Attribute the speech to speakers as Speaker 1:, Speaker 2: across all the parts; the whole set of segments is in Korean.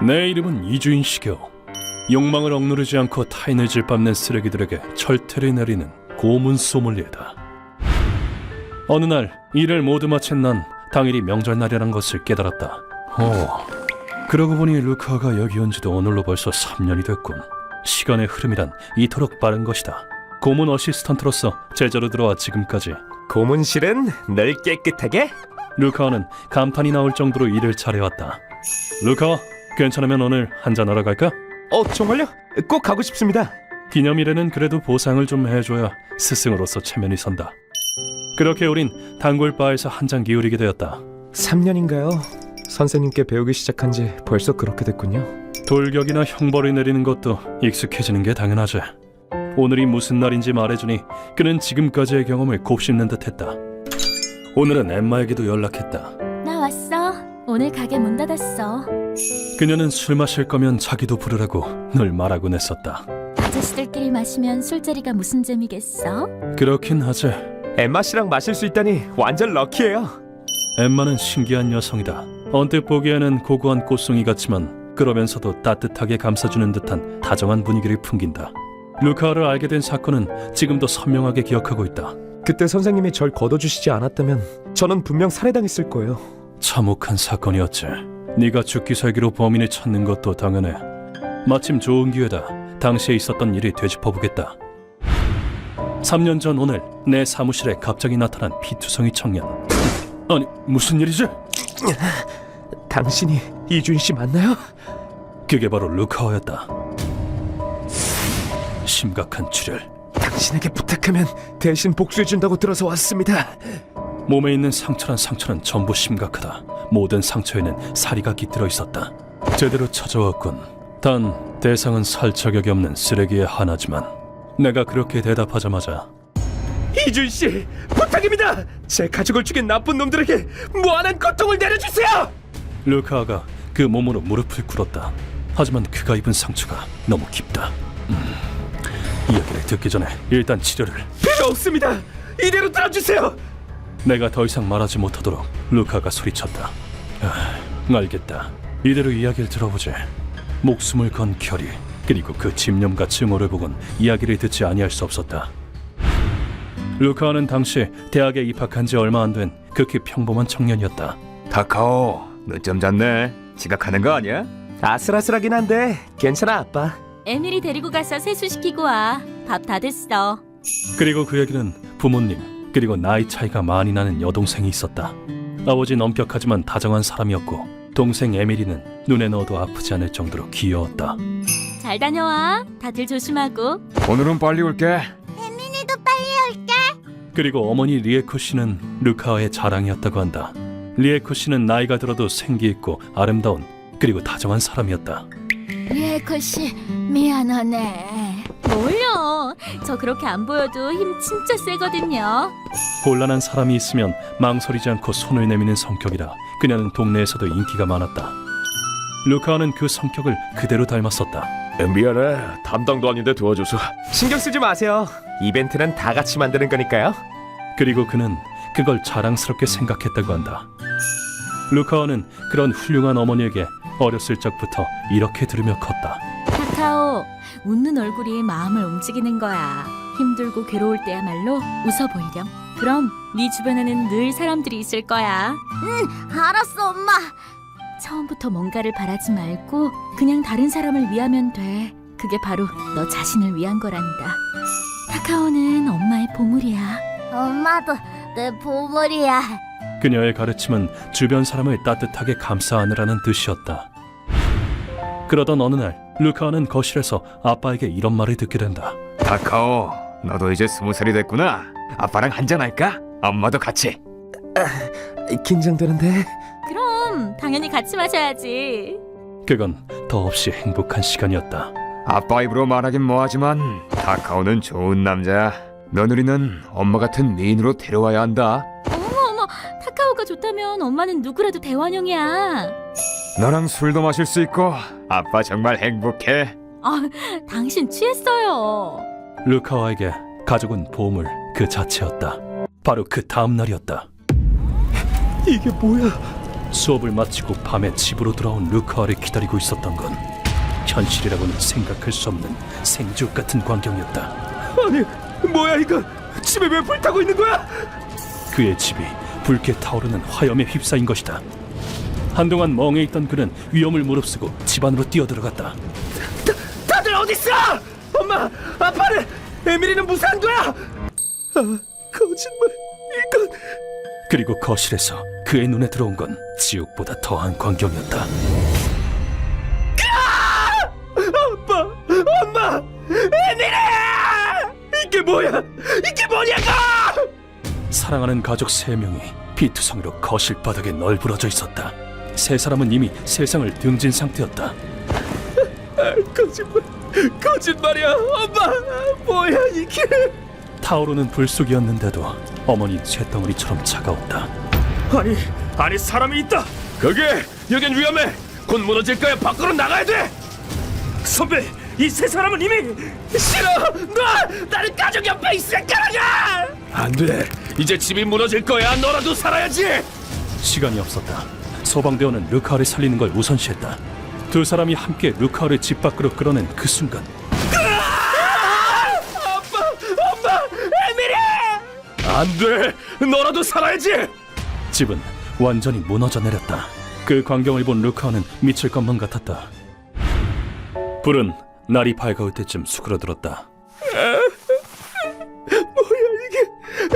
Speaker 1: 내 이름은 이주인 시교. 욕망을 억누르지 않고 타인을 짓밟는 쓰레기들에게 철퇴를 내리는 고문 소믈리에다. 어느 날 일을 모두 마친 난 당일이 명절날이라는 것을 깨달았다. 그러고 보니 루카가 여기 온 지도 오늘로 벌써 3년이 됐군. 시간의 흐름이란 이토록 빠른 것이다. 고문 어시스턴트로서 제자로 들어와 지금까지.
Speaker 2: 고문실은 늘 깨끗하게?
Speaker 1: 루카와는 감탄이 나올 정도로 일을 잘해왔다. 루카와, 괜찮으면 오늘 한잔하러 갈까?
Speaker 2: 정말요? 꼭 가고 싶습니다.
Speaker 1: 기념일에는 그래도 보상을 좀 해줘야 스승으로서 체면이 선다. 그렇게 우린 단골바에서 한잔 기울이게 되었다.
Speaker 2: 3년인가요? 선생님께 배우기 시작한 지 벌써 그렇게 됐군요.
Speaker 1: 돌격이나 형벌을 내리는 것도 익숙해지는 게 당연하지. 오늘이 무슨 날인지 말해주니 그는 지금까지의 경험을 곱씹는 듯했다. 오늘은 엠마에게도 연락했다.
Speaker 3: 나 왔어. 오늘 가게 문 닫았어.
Speaker 1: 그녀는 술 마실 거면 자기도 부르라고 늘 말하곤 했었다.
Speaker 3: 아저씨들끼리 마시면 술자리가 무슨 재미겠어?
Speaker 1: 그렇긴 하지.
Speaker 2: 엠마 씨랑 마실 수 있다니 완전 럭키예요.
Speaker 1: 엠마는 신기한 여성이다. 언뜻 보기에는 고고한 꽃송이 같지만 그러면서도 따뜻하게 감싸주는 듯한 다정한 분위기를 풍긴다. 루카를 알게 된 사건은 지금도 선명하게 기억하고 있다.
Speaker 2: 그때 선생님이 절 걷어주시지 않았다면 저는 분명 살해당했을 거예요.
Speaker 1: 참혹한 사건이었지. 네가 죽기 살기로 범인을 찾는 것도 당연해. 마침 좋은 기회다. 당시에 있었던 일이 되짚어보겠다. 3년 전 오늘 내 사무실에 갑자기 나타난 피투성이 청년. 아니, 무슨 일이지?
Speaker 2: 당신이 이주인 씨 맞나요?
Speaker 1: 그게 바로 루카와였다. 심각한 출혈.
Speaker 2: 당신에게 부탁하면 대신 복수해준다고 들어서 왔습니다.
Speaker 1: 몸에 있는 상처는 전부 심각하다. 모든 상처에는 사리가 깃들어 있었다. 제대로 찾아왔군. 단 대상은 살 자격이 없는 쓰레기의 하나지만 내가 그렇게 대답하자마자
Speaker 2: 이주인 씨, 부탁입니다. 제 가족을 죽인 나쁜 놈들에게 무한한 고통을 내려주세요.
Speaker 1: 루카가 그 몸으로 무릎을 꿇었다. 하지만 그가 입은 상처가 너무 깊다. 이야기를 듣기 전에 일단 치료를.
Speaker 2: 필요 없습니다. 이대로 들어주세요.
Speaker 1: 내가 더 이상 말하지 못하도록 루카가 소리쳤다. 알겠다. 이대로 이야기를 들어보지. 목숨을 건 결의, 그리고 그 집념과 증오를 보곤 이야기를 듣지 아니할 수 없었다. 루카는 당시 대학에 입학한 지 얼마 안 된 극히 평범한 청년이었다.
Speaker 4: 다카오, 늦잠 잤네. 지각하는 거 아니야?
Speaker 2: 아슬아슬하긴 한데 괜찮아 아빠.
Speaker 3: 에밀이 데리고 가서 세수시키고 와. 밥 다 됐어.
Speaker 1: 그리고 그에게는 부모님, 그리고 나이 차이가 많이 나는 여동생이 있었다. 아버지는 엄격하지만 다정한 사람이었고 동생 에밀리는 눈에 넣어도 아프지 않을 정도로 귀여웠다.
Speaker 3: 잘 다녀와. 다들 조심하고.
Speaker 4: 오늘은 빨리 올게.
Speaker 1: 그리고 어머니 리에코 씨는 루카와의 자랑이었다고 한다. 리에코 씨는 나이가 들어도 생기 있고 아름다운 그리고 다정한 사람이었다.
Speaker 3: 리에코 씨, 미안하네. 뭘요? 저 그렇게 안 보여도 힘 진짜 세거든요.
Speaker 1: 곤란한 사람이 있으면 망설이지 않고 손을 내미는 성격이라 그녀는 동네에서도 인기가 많았다. 루카와는 그 성격을 그대로 닮았었다.
Speaker 4: 미안해. 담당도 아닌데 도와줘서.
Speaker 2: 신경 쓰지 마세요. 이벤트는 다 같이 만드는 거니까요.
Speaker 1: 그리고 그는 그걸 자랑스럽게 생각했다고 한다. 루카와는 그런 훌륭한 어머니에게 어렸을 적부터 이렇게 들으며 컸다.
Speaker 3: 카카오, 웃는 얼굴이 마음을 움직이는 거야. 힘들고 괴로울 때야말로 웃어 보이렴. 그럼 네 주변에는 늘 사람들이 있을 거야. 알았어, 엄마. 처음부터 뭔가를 바라지 말고 그냥 다른 사람을 위하면 돼. 그게 바로 너 자신을 위한 거란다. 카카오는 엄마의 보물이야.
Speaker 5: 엄마도 내 보물이야.
Speaker 1: 그녀의 가르침은 주변 사람을 따뜻하게 감싸 안으라는 뜻이었다. 그러던 어느 날 루카와는 거실에서 아빠에게 이런 말을 듣게 된다.
Speaker 4: 다카오, 너도 이제 20살이 됐구나. 아빠랑 한잔 할까? 엄마도 같이.
Speaker 2: 긴장되는데.
Speaker 3: 그럼 당연히 같이 마셔야지.
Speaker 1: 그건 더없이 행복한 시간이었다.
Speaker 4: 아빠 입으로 말하긴 뭐하지만 다카오는 좋은 남자야. 며느리는 엄마 같은 미인으로 데려와야 한다.
Speaker 3: 어머, 카카오가 좋다면 엄마는 누구라도 대환영이야.
Speaker 4: 너랑 술도 마실 수 있고 아빠 정말 행복해.
Speaker 3: 당신 취했어요.
Speaker 1: 루카와에게 가족은 보물 그 자체였다. 바로 그 다음 날이었다.
Speaker 2: 이게 뭐야?
Speaker 1: 수업을 마치고 밤에 집으로 돌아온 루카와를 기다리고 있었던 건 현실이라고는 생각할 수 없는 생지옥 같은 광경이었다.
Speaker 2: 아니, 뭐야 이거? 집에 왜 불타고 있는 거야?
Speaker 1: 그의 집이 붉게 타오르는 화염에 휩싸인 것이다. 한동안 멍해 있던 그는 위험을 무릅쓰고 집 안으로 뛰어들어갔다.
Speaker 2: 다들 어디 있어? 엄마, 아빠는 에밀리는 무사한 거야? 아, 거짓말. 이건
Speaker 1: 그리고 거실에서 그의 눈에 들어온 건 지옥보다 더한 광경이었다.
Speaker 2: 아빠, 엄마, 에밀리! 이게 뭐야? 이게 뭐냐고!
Speaker 1: 사랑하는 가족 3명이 비투성이로 거실 바닥에 널브러져 있었다. 세 사람은 이미 세상을 등진 상태였다.
Speaker 2: 아, 거짓말이야, 엄마. 뭐야 이게?
Speaker 1: 타오르는 불 속이었는데도 어머니 쇳덩어리처럼 차가웠다.
Speaker 2: 아니 사람이 있다. 여긴 위험해. 곧 무너질 거야. 밖으로 나가야 돼. 선배, 이 세 사람은 이미 싫어. 나는 가족 옆에 있을 거야. 안 돼. 이제 집이 무너질 거야. 너라도 살아야지.
Speaker 1: 시간이 없었다. 소방대원은 루카를 살리는 걸 우선시했다. 두 사람이 함께 루카를 집 밖으로 끌어낸 그 순간
Speaker 2: 아빠, 엄마, 에밀리! 안 돼. 너라도 살아야지.
Speaker 1: 집은 완전히 무너져 내렸다. 그 광경을 본 루카는 미칠 것만 같았다. 불은 날이 밝아올 때쯤 수그러들었다.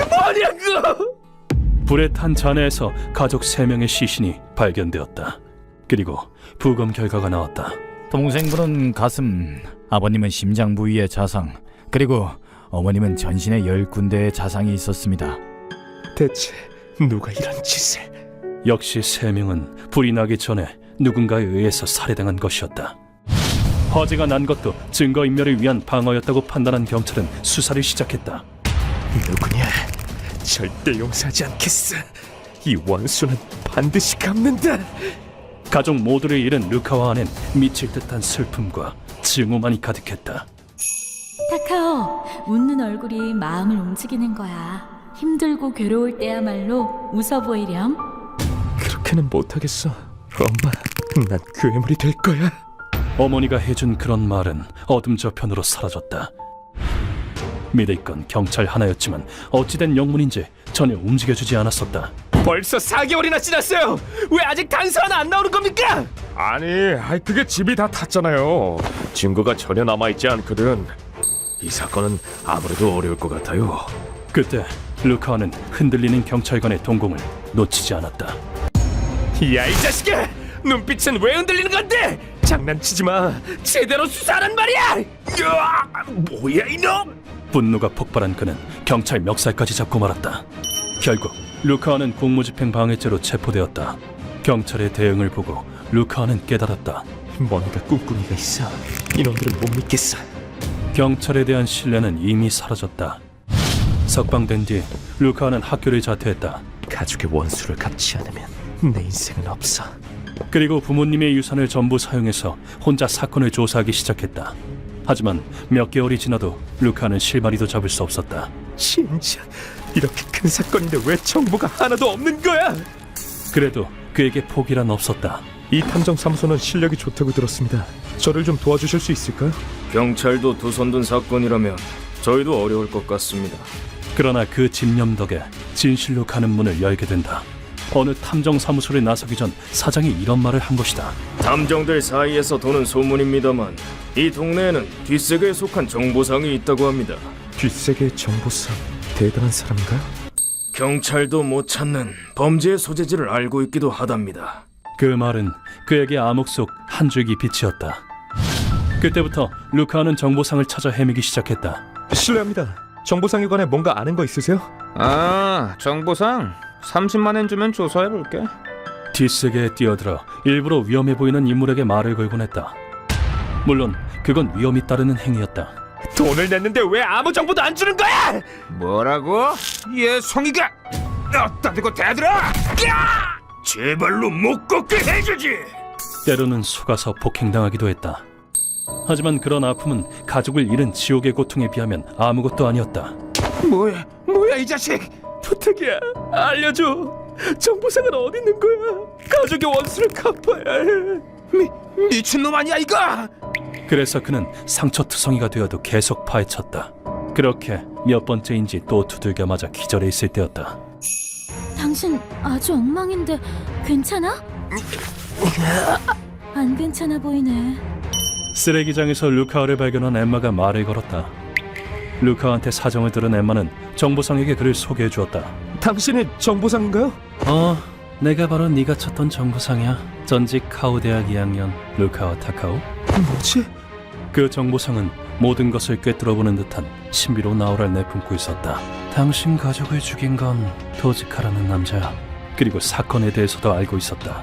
Speaker 2: 뭐냐고?
Speaker 1: 불에 탄 잔해에서 가족 3명의 시신이 발견되었다. 그리고 부검 결과가 나왔다.
Speaker 6: 동생분은 가슴, 아버님은 심장 부위에 자상, 그리고 어머님은 전신에 10군데의 자상이 있었습니다.
Speaker 2: 대체 누가 이런 짓을?
Speaker 1: 역시 3명은 불이 나기 전에 누군가에 의해서 살해당한 것이었다. 화재가 난 것도 증거인멸을 위한 방어였다고 판단한 경찰은 수사를 시작했다.
Speaker 2: 누구냐? 절대 용서하지 않겠어. 이 원수는 반드시 갚는다.
Speaker 1: 가족 모두를 잃은 루카와 안엔 미칠 듯한 슬픔과 증오만이 가득했다.
Speaker 3: 타카오, 웃는 얼굴이 마음을 움직이는 거야. 힘들고 괴로울 때야말로 웃어 보이렴.
Speaker 2: 그렇게는 못하겠어. 엄마, 난 괴물이 될 거야.
Speaker 1: 어머니가 해준 그런 말은 어둠 저편으로 사라졌다. 믿을 건 경찰 하나였지만 어찌된 영문인지 전혀 움직여주지 않았었다.
Speaker 2: 벌써 4개월이나 지났어요. 왜 아직 단서 하나 안 나오는 겁니까? 아니, 그게 집이 다 탔잖아요. 증거가 전혀 남아있지 않거든. 이 사건은 아무래도 어려울 것 같아요.
Speaker 1: 그때 루카와는 흔들리는 경찰관의 동공을 놓치지 않았다.
Speaker 2: 야, 이 자식아! 눈빛은 왜 흔들리는 건데? 장난치지 마. 제대로 수사하란 말이야. 으아, 뭐야 이놈!
Speaker 1: 분노가 폭발한 그는 경찰 멱살까지 잡고 말았다. 결국 루카와는 공무집행 방해죄로 체포되었다. 경찰의 대응을 보고 루카와는 깨달았다.
Speaker 2: 뭔가 꿍꿍이가 있어. 이놈들은 못 믿겠어.
Speaker 1: 경찰에 대한 신뢰는 이미 사라졌다. 석방된 뒤 루카와는 학교를 자퇴했다.
Speaker 2: 가족의 원수를 갚지 않으면 내 인생은 없어.
Speaker 1: 그리고 부모님의 유산을 전부 사용해서 혼자 사건을 조사하기 시작했다. 하지만 몇 개월이 지나도 루카는 실마리도 잡을 수 없었다.
Speaker 2: 진짜 이렇게 큰 사건인데 왜 정보가 하나도 없는 거야?
Speaker 1: 그래도 그에게 포기란 없었다.
Speaker 2: 이 탐정 사무소는 실력이 좋다고 들었습니다. 저를 좀 도와주실 수 있을까요?
Speaker 7: 경찰도 두 손 든 사건이라면 저희도 어려울 것 같습니다.
Speaker 1: 그러나 그 집념 덕에 진실로 가는 문을 열게 된다. 어느 탐정 사무소에 나서기 전 사장이 이런 말을 한 것이다.
Speaker 7: 탐정들 사이에서 도는 소문입니다만 이 동네에는 뒷세계에 속한 정보상이 있다고 합니다.
Speaker 2: 뒷세계 정보상 대단한 사람인가요?
Speaker 7: 경찰도 못 찾는 범죄의 소재지를 알고 있기도 하답니다.
Speaker 1: 그 말은 그에게 암흑 속 한 줄기 빛이었다. 그때부터 루카는 정보상을 찾아 헤매기 시작했다.
Speaker 2: 실례합니다. 정보상에 관해 뭔가 아는 거 있으세요?
Speaker 4: 정보상 30만엔 주면 조사해볼게.
Speaker 1: 뒷세계에 뛰어들어 일부러 위험해 보이는 인물에게 말을 걸곤 했다. 물론 그건 위험이 따르는 행위였다.
Speaker 2: 돈을 냈는데 왜 아무 정보도 안 주는 거야?
Speaker 4: 뭐라고? 얘 성의가 어따 대고 대들어!
Speaker 2: 제발로 못 걷게 해주지.
Speaker 1: 때로는 속아서 폭행당하기도 했다. 하지만 그런 아픔은 가족을 잃은 지옥의 고통에 비하면 아무것도 아니었다.
Speaker 2: 뭐야 이 자식! 부탁이야, 알려줘. 정보상은 어디 있는 거야? 가족의 원수를 갚아야 해.
Speaker 4: 미친놈 아니야 이거?
Speaker 1: 그래서 그는 상처투성이가 되어도 계속 파헤쳤다. 그렇게 몇 번째인지 또 두들겨 맞아 기절해 있을 때였다.
Speaker 3: 당신 아주 엉망인데 괜찮아? 안 괜찮아 보이네.
Speaker 1: 쓰레기장에서 루카와를 발견한 엠마가 말을 걸었다. 루카와한테 사정을 들은 엠마는 정보상에게 그를 소개해 주었다.
Speaker 2: 당신이 정보상인가요?
Speaker 1: 내가 바로 네가 찾던 정보상이야. 전직 카오 대학 2학년 루카와 타카오.
Speaker 2: 뭐지?
Speaker 1: 그 정보상은 모든 것을 꿰뚫어보는 듯한 신비로운 아우라를 내뿜고 있었다. 당신 가족을 죽인 건 토지카라는 남자야. 그리고 사건에 대해서도 알고 있었다.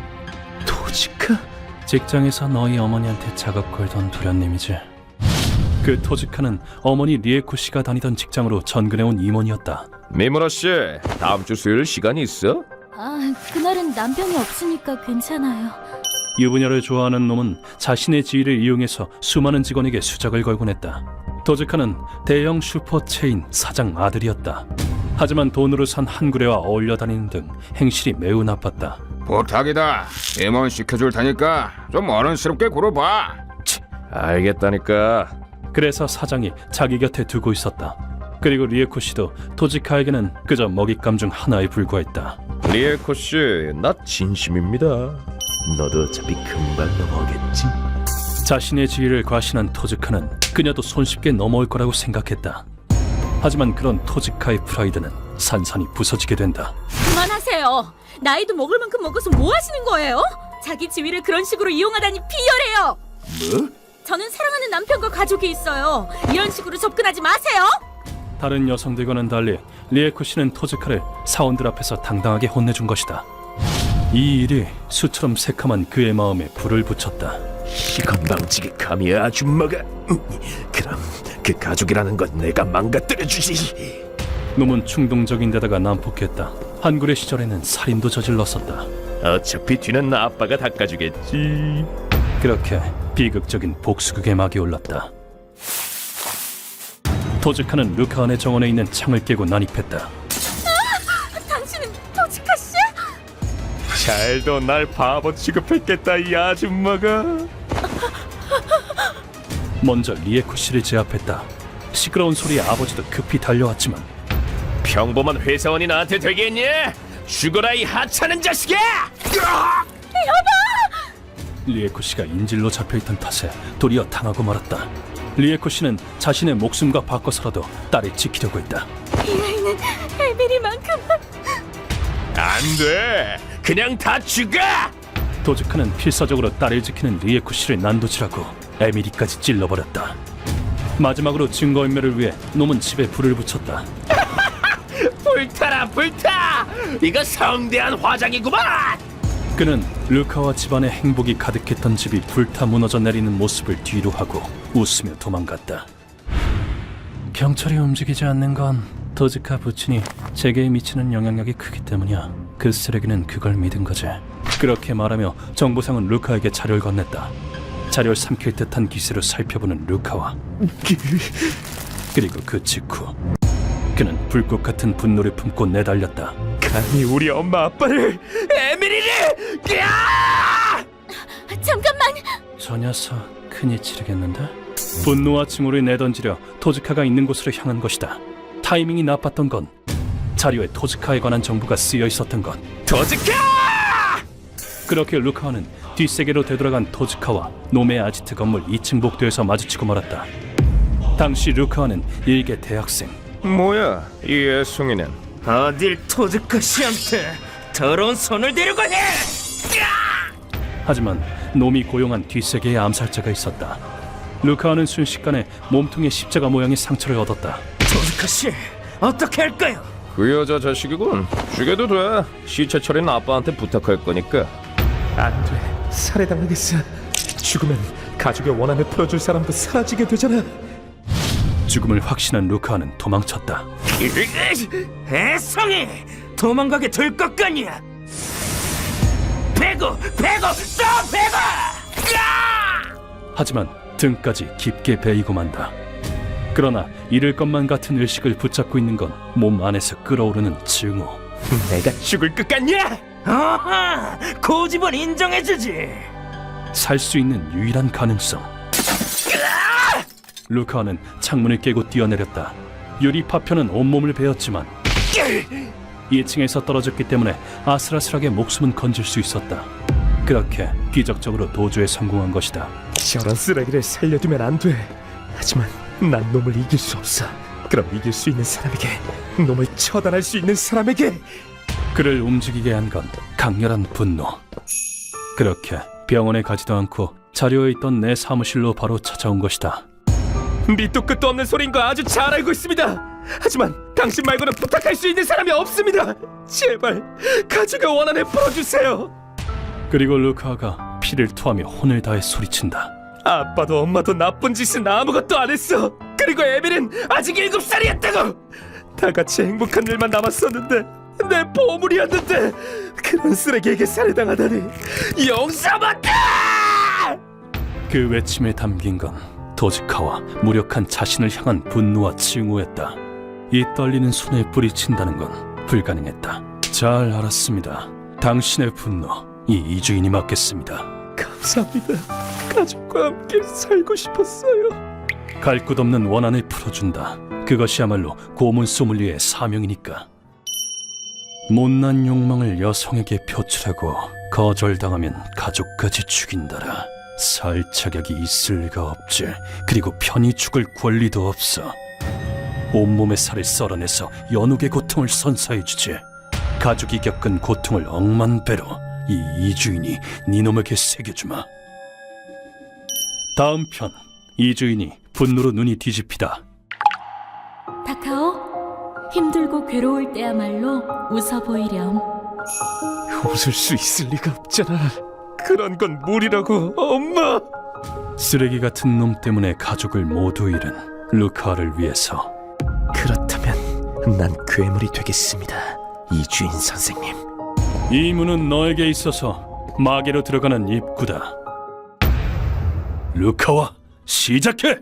Speaker 2: 토지카?
Speaker 1: 직장에서 너희 어머니한테 작업 걸던 도련님이지. 그 토지카는 어머니 리에코 씨가 다니던 직장으로 전근해온 임원이었다.
Speaker 2: 미무라 씨, 다음 주 수요일 시간이 있어?
Speaker 3: 그날은 남편이 없으니까 괜찮아요.
Speaker 1: 유부녀를 좋아하는 놈은 자신의 지위를 이용해서 수많은 직원에게 수작을 걸곤 했다. 토지카는 대형 슈퍼체인 사장 아들이었다. 하지만 돈으로 산 한구레와 어울려 다니는 등 행실이 매우 나빴다.
Speaker 4: 부탁이다. 임원 시켜줄 테니까 좀 어른스럽게 굴어봐.
Speaker 2: 알겠다니까.
Speaker 1: 그래서 사장이 자기 곁에 두고 있었다. 그리고 리에코 씨도 토지카에게는 그저 먹잇감 중 하나에 불과했다.
Speaker 2: 리에코 씨, 나 진심입니다. 너도 어차피 금방 넘어오겠지.
Speaker 1: 자신의 지위를 과신한 토지카는 그녀도 손쉽게 넘어올 거라고 생각했다. 하지만 그런 토지카의 프라이드는 산산이 부서지게 된다.
Speaker 3: 그만하세요. 나이도 먹을 만큼 먹어서 뭐 하시는 거예요? 자기 지위를 그런 식으로 이용하다니 비열해요.
Speaker 2: 뭐?
Speaker 3: 저는 사랑하는 남편과 가족이 있어요. 이런 식으로 접근하지 마세요.
Speaker 1: 다른 여성들과는 달리 리에코 씨는 토지카를 사원들 앞에서 당당하게 혼내준 것이다. 이 일이 수처럼 새카만 그의 마음에 불을 붙였다.
Speaker 2: 이 건방지게 감히 아줌마가. 그럼 그 가족이라는 건 내가 망가뜨려주지.
Speaker 1: 놈은 충동적인 데다가 난폭했다. 한구레 시절에는 살인도 저질렀었다.
Speaker 2: 어차피 뒤는 아빠가 닦아주겠지.
Speaker 1: 그렇게 비극적인 복수극의 막이 올랐다. 토지카는 루카안의 정원에 있는 창을 깨고 난입했다.
Speaker 3: 당신은 토지카 씨?
Speaker 2: 잘도 날 바보 취급했겠다, 이 아줌마가.
Speaker 1: 먼저 리에코 씨를 제압했다. 시끄러운 소리에 아버지도 급히 달려왔지만
Speaker 2: 평범한 회사원이 나한테 되겠냐? 죽어라, 이 하찮은 자식아!
Speaker 1: 리에코 씨가 인질로 잡혀있던 탓에 도리어 당하고 말았다. 리에코 씨는 자신의 목숨과 바꿔서라도 딸을 지키려고 했다.
Speaker 3: 이 아이는 에밀이만큼.
Speaker 2: 안 돼! 그냥 다 죽어!
Speaker 1: 도즈카는 필사적으로 딸을 지키는 리에코 씨를 난도질하고 에미리까지 찔러버렸다. 마지막으로 증거인멸을 위해 놈은 집에 불을 붙였다.
Speaker 2: 불타라, 불타! 이거 성대한 화장이구만!
Speaker 1: 그는 루카와 집안의 행복이 가득했던 집이 불타 무너져 내리는 모습을 뒤로 하고 웃으며 도망갔다. 경찰이 움직이지 않는 건 도즈카 부친이 재계에 미치는 영향력이 크기 때문이야. 그 쓰레기는 그걸 믿은 거지. 그렇게 말하며 정보상은 루카에게 자료를 건넸다. 자료를 삼킬 듯한 기세로 살펴보는 루카와 그리고 그 직후 그는 불꽃 같은 분노를 품고 내달렸다.
Speaker 2: 감히 우리 엄마 아빠를, 에밀리를!
Speaker 3: 잠깐만.
Speaker 1: 저 녀석 큰일 치르겠는데? 분노와 증오를 내던지려 토즈카가 있는 곳으로 향한 것이다. 타이밍이 나빴던 건 자료에 토즈카에 관한 정보가 쓰여 있었던 것.
Speaker 2: 도즈카!
Speaker 1: 그렇게 루카와는 뒷세계로 되돌아간 토즈카와 노메 아지트 건물 2층 복도에서 마주치고 말았다. 당시 루카와는 일개 대학생.
Speaker 2: 뭐야, 이 애송이는?
Speaker 7: 어딜 토즈카 씨한테 더러운 손을 대려고 해!
Speaker 1: 하지만 놈이 고용한 뒷세계의 암살자가 있었다. 루카와는 순식간에 몸통에 십자가 모양의 상처를 얻었다.
Speaker 7: 토즈카 씨, 어떻게 할까요?
Speaker 2: 그 여자 자식이군. 죽여도 돼. 시체 처리는 아빠한테 부탁할 거니까.
Speaker 8: 안 돼. 살해당하겠어. 죽으면 가족의 원한을 풀어줄 사람도 사라지게 되잖아.
Speaker 1: 죽음을 확신한 루카와는 도망쳤다.
Speaker 7: 애성이 도망가게 될 것 같냐? 배고 또 배고!
Speaker 1: 하지만 등까지 깊게 베이고 만다. 그러나 잃을 것만 같은 의식을 붙잡고 있는 건 몸 안에서 끓어오르는 증오.
Speaker 8: 내가 죽을 것 같냐?
Speaker 2: 아하, 고집은 인정해주지.
Speaker 1: 살 수 있는 유일한 가능성. 루카와는 창문을 깨고 뛰어내렸다. 유리 파편은 온몸을 베었지만 2층에서 떨어졌기 때문에 아슬아슬하게 목숨은 건질 수 있었다. 그렇게 기적적으로 도주에 성공한 것이다.
Speaker 8: 저런 쓰레기를 살려두면 안 돼. 하지만 난 놈을 이길 수 없어. 그럼 이길 수 있는 사람에게, 놈을 처단할 수 있는 사람에게.
Speaker 1: 그를 움직이게 한 건 강렬한 분노. 그렇게 병원에 가지도 않고 자료에 있던 내 사무실로 바로 찾아온 것이다.
Speaker 8: 밑도 끝도 없는 소린 거 아주 잘 알고 있습니다. 하지만 당신 말고는 부탁할 수 있는 사람이 없습니다. 제발 가족의 원한을 풀어주세요.
Speaker 1: 그리고 루카가 피를 토하며 혼을 다해 소리친다.
Speaker 8: 아빠도 엄마도 나쁜 짓은 아무것도 안 했어. 그리고 에밀은 아직 7살이었다고. 다 같이 행복한 일만 남았었는데, 내 보물이었는데 그런 쓰레기에게 살해당하다니 용서 못해!
Speaker 1: 그 외침에 담긴 건 도즈카와 무력한 자신을 향한 분노와 징후였다. 이 떨리는 손에 뿌리친다는 건 불가능했다. 잘 알았습니다. 당신의 분노, 이 이주인이 맡겠습니다.
Speaker 8: 감사합니다. 가족과 함께 살고 싶었어요.
Speaker 1: 갈 곳 없는 원한을 풀어준다. 그것이야말로 고문 소믈리에의 사명이니까. 못난 욕망을 여성에게 표출하고 거절당하면 가족까지 죽인다라. 살 자격이 있을 리가 없지. 그리고 편히 죽을 권리도 없어. 온몸의 살을 썰어내서 연옥의 고통을 선사해주지. 가족이 겪은 고통을 억만 배로 이 이주인이 니놈에게 새겨주마. 다음 편, 이주인이 분노로 눈이 뒤집히다.
Speaker 3: 타카오, 힘들고 괴로울 때야말로 웃어 보이렴.
Speaker 8: 웃을 수 있을 리가 없잖아. 그런 건 무리라고, 엄마.
Speaker 1: 쓰레기 같은 놈 때문에 가족을 모두 잃은 루카를 위해서.
Speaker 8: 그렇다면 난 괴물이 되겠습니다, 이주인 선생님.
Speaker 1: 이 문은 너에게 있어서 마계로 들어가는 입구다. 루카와 시작해!